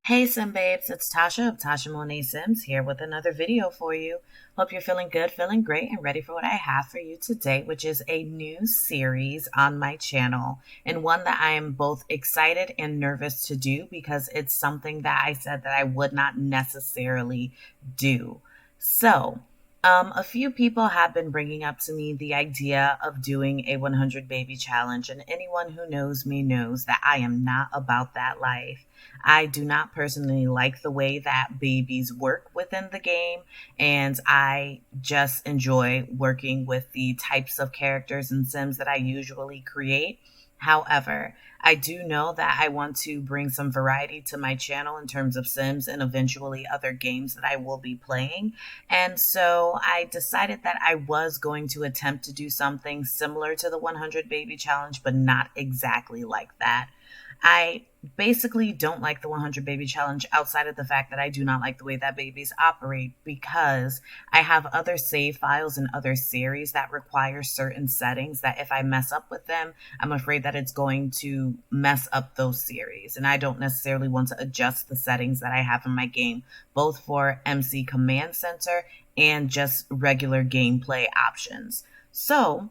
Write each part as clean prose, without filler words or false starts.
Hey Sim Babes, it's Tasha of Tasha Monet Sims here with another video for you. Hope you're feeling good, feeling great, and ready for what I have for you today, which is a new series on my channel, and one that I am both excited and nervous to do because it's something that I said that I would not necessarily do. So, a few people have been bringing up to me the idea of doing a 100 baby challenge, and anyone who knows me knows that I am not about that life. I do not personally like the way that babies work within the game, and I just enjoy working with the types of characters and Sims that I usually create. However, I do know that I want to bring some variety to my channel in terms of Sims and eventually other games that I will be playing. And so I decided that I was going to attempt to do something similar to the 100 Baby Challenge, but not exactly like that. I basically don't like the 100 Baby Challenge outside of the fact that I do not like the way that babies operate because I have other save files and other series that require certain settings that if I mess up with them, I'm afraid that it's going to mess up those series. And I don't necessarily want to adjust the settings that I have in my game, both for MC Command Center and just regular gameplay options. So,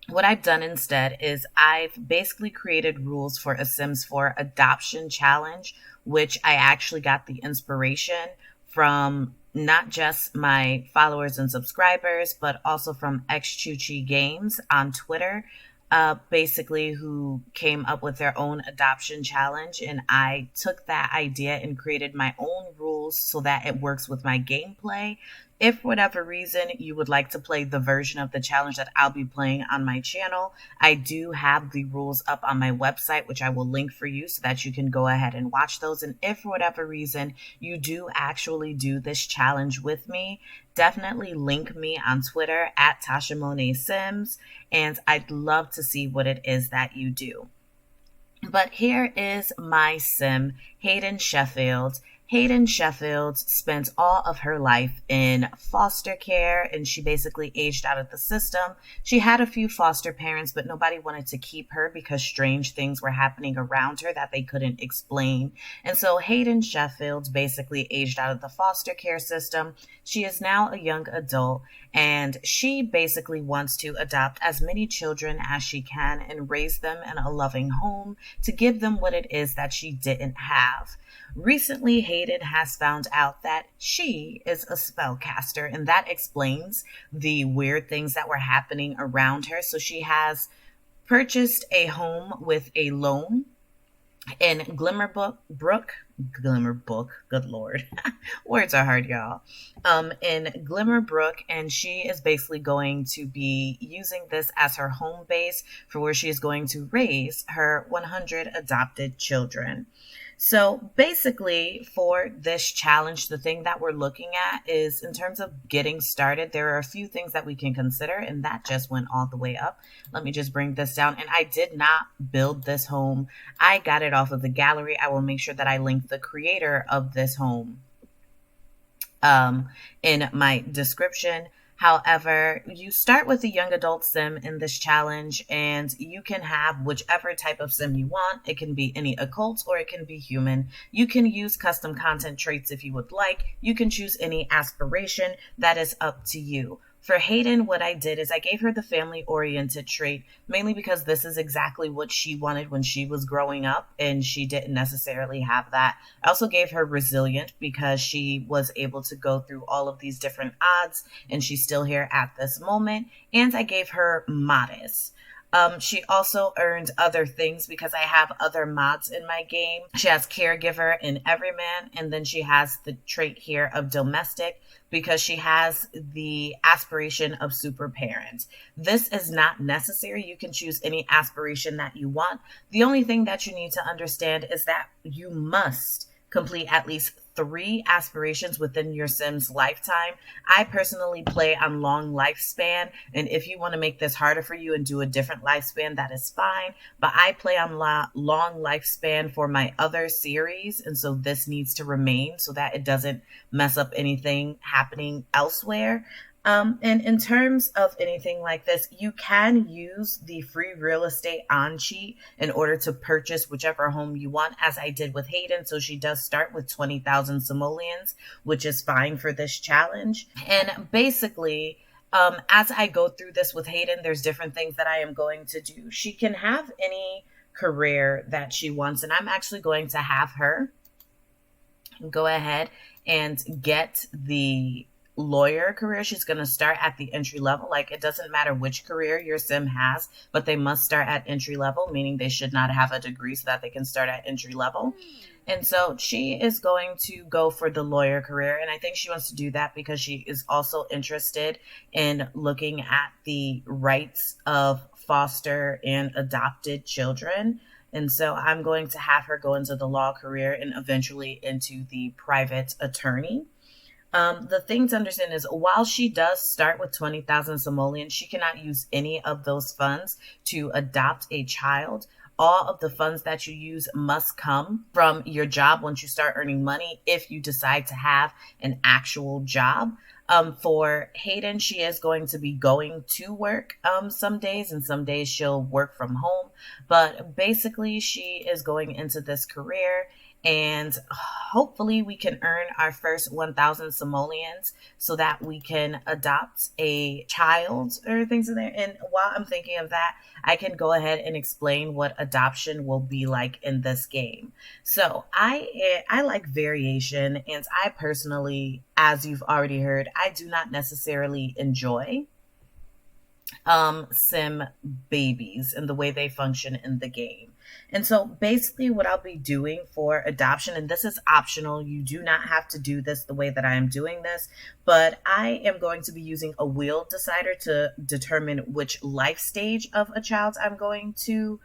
what I've done instead is I've basically created rules for a Sims 4 adoption challenge, which I actually got the inspiration from not just my followers and subscribers, but also from XChuchi Games on Twitter, basically who came up with their own adoption challenge. And I took that idea and created my own rules so that it works with my gameplay. If for whatever reason you would like to play the version of the challenge that I'll be playing on my channel, I do have the rules up on my website, which I will link for you so that you can go ahead and watch those. And if for whatever reason you do actually do this challenge with me, definitely link me on Twitter at Tasha Monet Sims, and I'd love to see what it is that you do. But here is my Sim, Hayden Sheffield. Hayden Sheffield spent all of her life in foster care, and she basically aged out of the system. She had a few foster parents, but nobody wanted to keep her because strange things were happening around her that they couldn't explain. And so Hayden Sheffield basically aged out of the foster care system. She is now a young adult, and she basically wants to adopt as many children as she can and raise them in a loving home to give them what it is that she didn't have. Recently, Hayden has found out that she is a spellcaster, and that explains the weird things that were happening around her. So she has purchased a home with a loan in Glimmerbrook, good lord. Words are hard, y'all. In Glimmerbrook, and she is basically going to be using this as her home base for where she is going to raise her 100 adopted children. So basically, for this challenge, the thing that we're looking at is in terms of getting started, there are a few things that we can consider, and that just went all the way up. Let me just bring this down. And I did not build this home. I got it off of the gallery. I will make sure that I link the creator of this home in my description. However, you start with a young adult sim in this challenge, and you can have whichever type of sim you want. It can be any occult or it can be human. You can use custom content traits if you would like. You can choose any aspiration. That is up to you. For Hayden, what I did is I gave her the family-oriented trait, mainly because this is exactly what she wanted when she was growing up, and she didn't necessarily have that. I also gave her resilient because she was able to go through all of these different odds, and she's still here at this moment. And I gave her modest. She also earned other things because I have other mods in my game. She has caregiver and everyman, and then she has the trait here of domestic because she has the aspiration of super parent. This is not necessary. You can choose any aspiration that you want. The only thing that you need to understand is that you must complete at least 3 aspirations within your Sim's lifetime. I personally play on long lifespan, and if you want to make this harder for you and do a different lifespan, that is fine. But I play on long lifespan for my other series, and so this needs to remain so that it doesn't mess up anything happening elsewhere. And in terms of anything like this, you can use the free real estate on cheat in order to purchase whichever home you want, as I did with Hayden. So she does start with 20,000 simoleons, which is fine for this challenge. And basically, as I go through this with Hayden, there's different things that I am going to do. She can have any career that she wants, and I'm actually going to have her go ahead and get the lawyer career. She's going to start at the entry level. Like, it doesn't matter which career your sim has, but they must start at entry level, meaning they should not have a degree so that they can start at entry level. And so she is going to go for the lawyer career. And I think she wants to do that because she is also interested in looking at the rights of foster and adopted children. And so I'm going to have her go into the law career and eventually into the private attorney. The thing to understand is, while she does start with 20,000 simoleons, she cannot use any of those funds to adopt a child. All of the funds that you use must come from your job once you start earning money, if you decide to have an actual job. For Hayden, she is going to be going to work some days, and some days she'll work from home. But basically, she is going into this career, and hopefully we can earn our first 1,000 simoleons so that we can adopt a child or things in there. And while I'm thinking of that, I can go ahead and explain what adoption will be like in this game. So I like variation, and I personally, as you've already heard, I do not necessarily enjoy sim babies and the way they function in the game. And so basically what I'll be doing for adoption, and this is optional, you do not have to do this the way that I am doing this, but I am going to be using a wheel decider to determine which life stage of a child I'm going to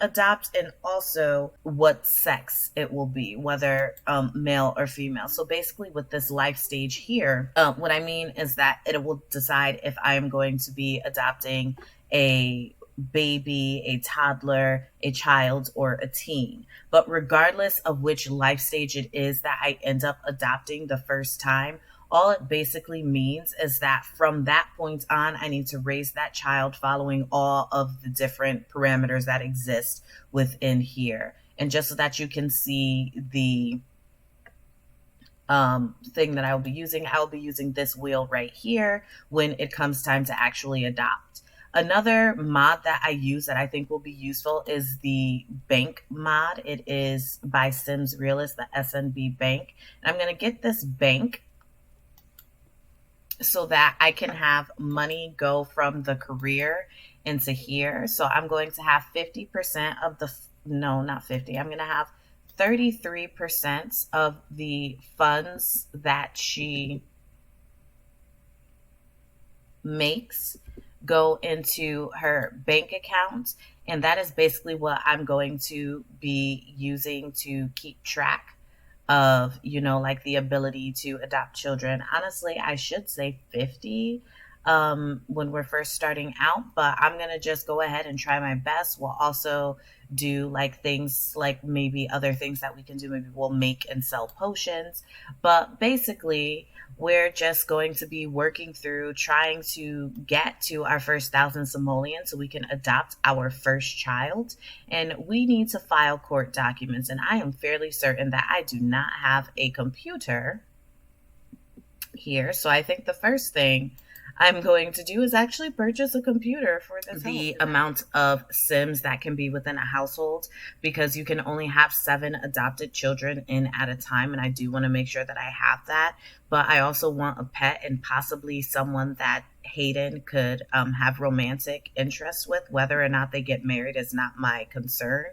adopt, and also what sex it will be, whether male or female. So basically with this life stage here, what I mean is that it will decide if I am going to be adopting a baby, a toddler, a child, or a teen. But regardless of which life stage it is that I end up adopting the first time, all it basically means is that from that point on, I need to raise that child following all of the different parameters that exist within here. And just so that you can see the thing that I will be using this wheel right here when it comes time to actually adopt. Another mod that I use that I think will be useful is the bank mod. It is by Sims Realist, the SNB bank. And I'm going to get this bank so that I can have money go from the career into here. So I'm going to have 50% of the, no, not 50. I'm going to have 33% of the funds that she makes go into her bank account. And that is basically what I'm going to be using to keep track of, like the ability to adopt children. Honestly, I should say 50 when we're first starting out, but I'm going to just go ahead and try my best. We'll also do like things like maybe other things that we can do. Maybe we'll make and sell potions, but basically we're just going to be working through trying to get to our first 1,000 simoleons so we can adopt our first child. And we need to file court documents. And I am fairly certain that I do not have a computer here. So I think the first thing I'm going to do is actually purchase a computer for this. The amount of Sims that can be within a household, because you can only have 7 adopted children in at a time. And I do want to make sure that I have that. But I also want a pet and possibly someone that Hayden could have romantic interest with. Whether or not they get married is not my concern.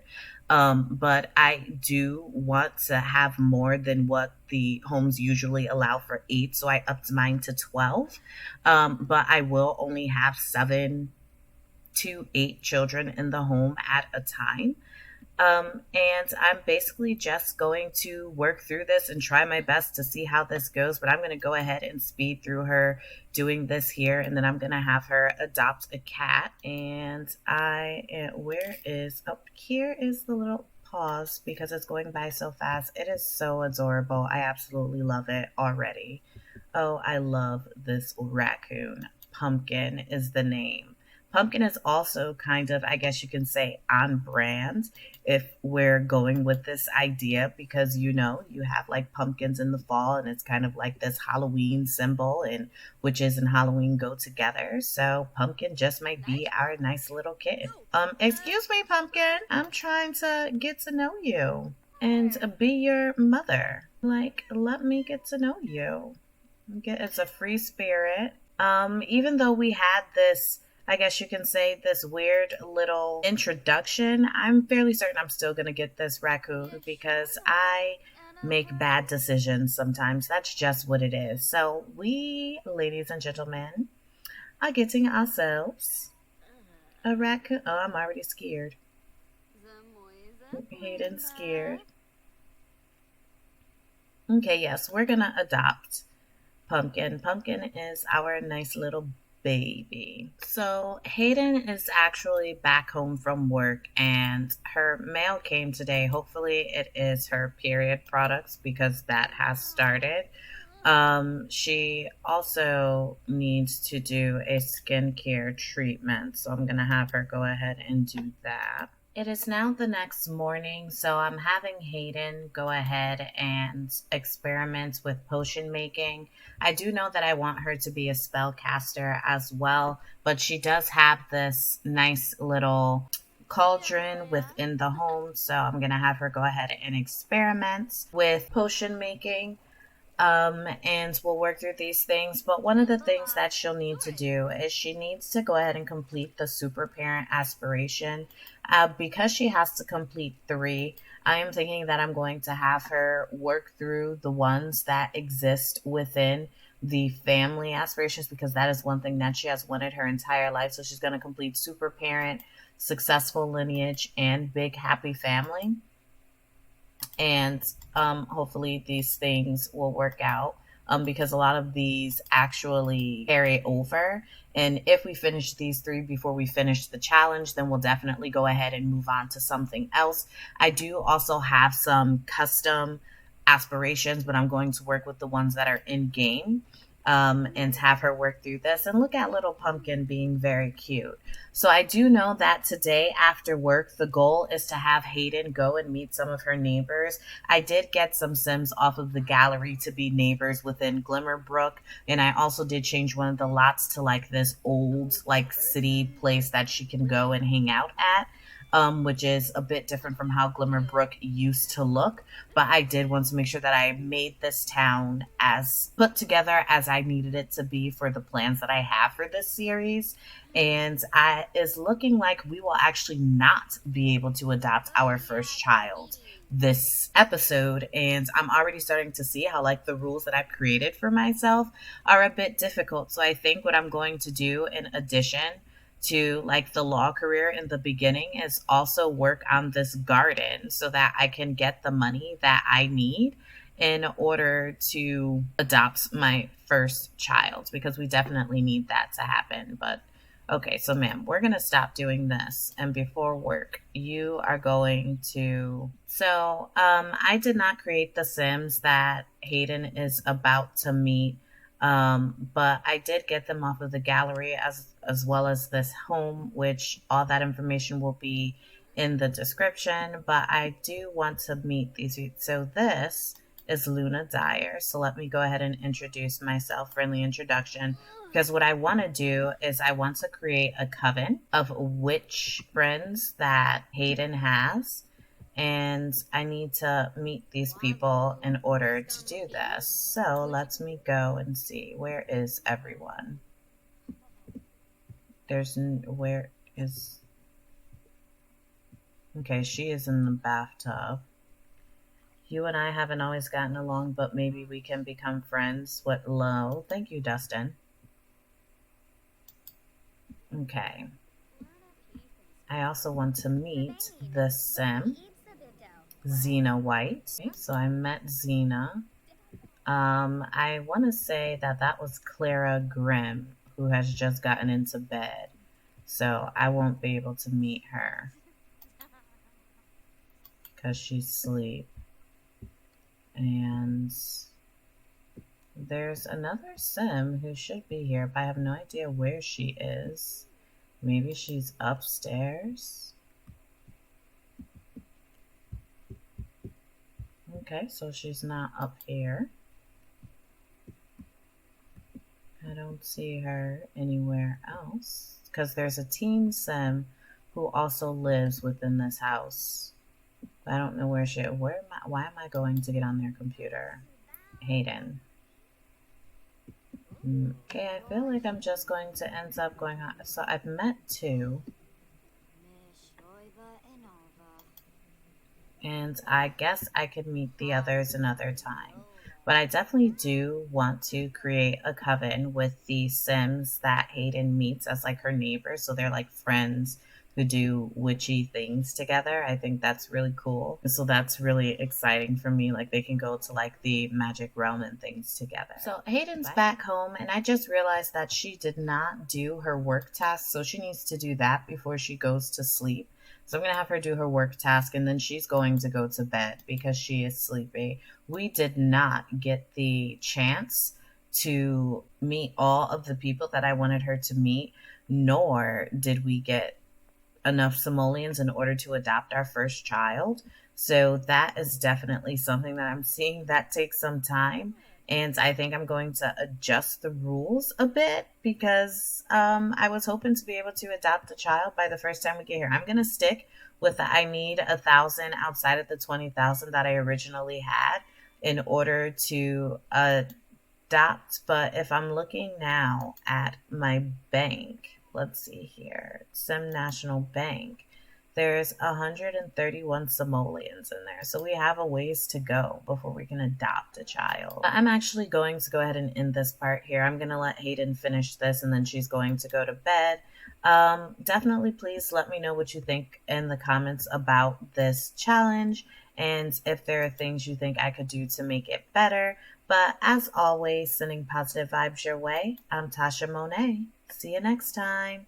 But I do want to have more than what the homes usually allow for 8. So I upped mine to 12. But I will only have 7 to 8 children in the home at a time. And I'm basically just going to work through this and try my best to see how this goes. But I'm going to go ahead and speed through her doing this here. And then I'm going to have her adopt a cat. And here is the little pause because it's going by so fast. It is so adorable. I absolutely love it already. Oh, I love this raccoon. Pumpkin is the name. Pumpkin is also kind of, I guess you can say, on brand if we're going with this idea because you have like pumpkins in the fall and it's kind of like this Halloween symbol and witches and Halloween go together. So pumpkin just might be our nice little kid. Excuse me, Pumpkin. I'm trying to get to know you and be your mother. Like, let me get to know you. It's a free spirit. Even though we had this, I guess you can say, this weird little introduction, I'm fairly certain I'm still gonna get this raccoon because I make bad decisions sometimes. That's just what it is. So we, ladies and gentlemen, are getting ourselves a raccoon. Oh, I'm already scared. Hayden's scared. Okay, yes, we're gonna adopt Pumpkin. Pumpkin is our nice little baby. So Hayden is actually back home from work and her mail came today. Hopefully it is her period products because that has started. She also needs to do a skincare treatment. So I'm gonna have her go ahead and do that. It is now the next morning, so I'm having Hayden go ahead and experiment with potion making. I do know that I want her to be a spellcaster as well, but she does have this nice little cauldron within the home, so I'm going to have her go ahead and experiment with potion making. And we'll work through these things. But one of the things that she'll need to do is she needs to go ahead and complete the super parent aspiration. Because she has to complete three, I am thinking that I'm going to have her work through the ones that exist within the family aspirations because that is one thing that she has wanted her entire life. So she's going to complete super parent, successful lineage, and big happy family. And hopefully these things will work out because a lot of these actually carry over. And if we finish these three before we finish the challenge, then we'll definitely go ahead and move on to something else. I do also have some custom aspirations, but I'm going to work with the ones that are in game. And have her work through this. And look at little Pumpkin being very cute. So I do know that today after work, the goal is to have Hayden go and meet some of her neighbors. I did get some Sims off of the gallery to be neighbors within Glimmerbrook. And I also did change one of the lots to like this old like city place that she can go and hang out at. Which is a bit different from how Glimmerbrook used to look. But I did want to make sure that I made this town as put together as I needed it to be for the plans that I have for this series. And is looking like we will actually not be able to adopt our first child this episode. And I'm already starting to see how like the rules that I've created for myself are a bit difficult. So I think what I'm going to do in addition to like the law career in the beginning is also work on this garden so that I can get the money that I need in order to adopt my first child because we definitely need that to happen. But okay, so ma'am, we're going to stop doing this. And before work, you are going to. So I did not create the Sims that Hayden is about to meet. But I did get them off of the gallery as well as this home, which all that information will be in the description. But I do want to meet these. So this is Luna Dyer. So let me go ahead and introduce myself, friendly introduction. Because what I want to do is I want to create a coven of witch friends that Hayden has. And I need to meet these people in order to do this. So let me go and see. Where is everyone? Where is. Okay, she is in the bathtub. You and I haven't always gotten along, but maybe we can become friends. What low? Thank you, Dustin. Okay. I also want to meet the Sim. Zena White. Okay, so I met Zena. I want to say that was Clara Grimm, who has just gotten into bed. So I won't be able to meet her because she's asleep. And There's another sim who should be here, but I have no idea where she is. Maybe she's upstairs. Okay, so she's not up here. I don't see her anywhere else because there's a teen sim who also lives within this house. I don't know where she. Why am I going to get on their computer? Hayden. Okay, I feel like I'm just going to end up going on. So I've met two. And I guess I could meet the others another time. But I definitely do want to create a coven with the Sims that Hayden meets as like her neighbors. So they're like friends who do witchy things together. I think that's really cool. So that's really exciting for me. Like they can go to like the magic realm and things together. So Hayden's back home and I just realized that she did not do her work task. So she needs to do that before she goes to sleep. So I'm going to have her do her work task and then she's going to go to bed because she is sleepy. We did not get the chance to meet all of the people that I wanted her to meet, nor did we get enough simoleons in order to adopt our first child. So that is definitely something that I'm seeing that takes some time. And I think I'm going to adjust the rules a bit because I was hoping to be able to adopt a child by the first time we get here. I'm going to stick with the I need 1,000 outside of the 20,000 that I originally had in order to adopt. But if I'm looking now at my bank, let's see here, Sim National Bank, there's 131 simoleons in there. So we have a ways to go before we can adopt a child. I'm actually going to go ahead and end this part here. I'm going to let Hayden finish this and then she's going to go to bed. Definitely please let me know what you think in the comments about this challenge and if there are things you think I could do to make it better. But as always, sending positive vibes your way, I'm Tasha Monet. See you next time.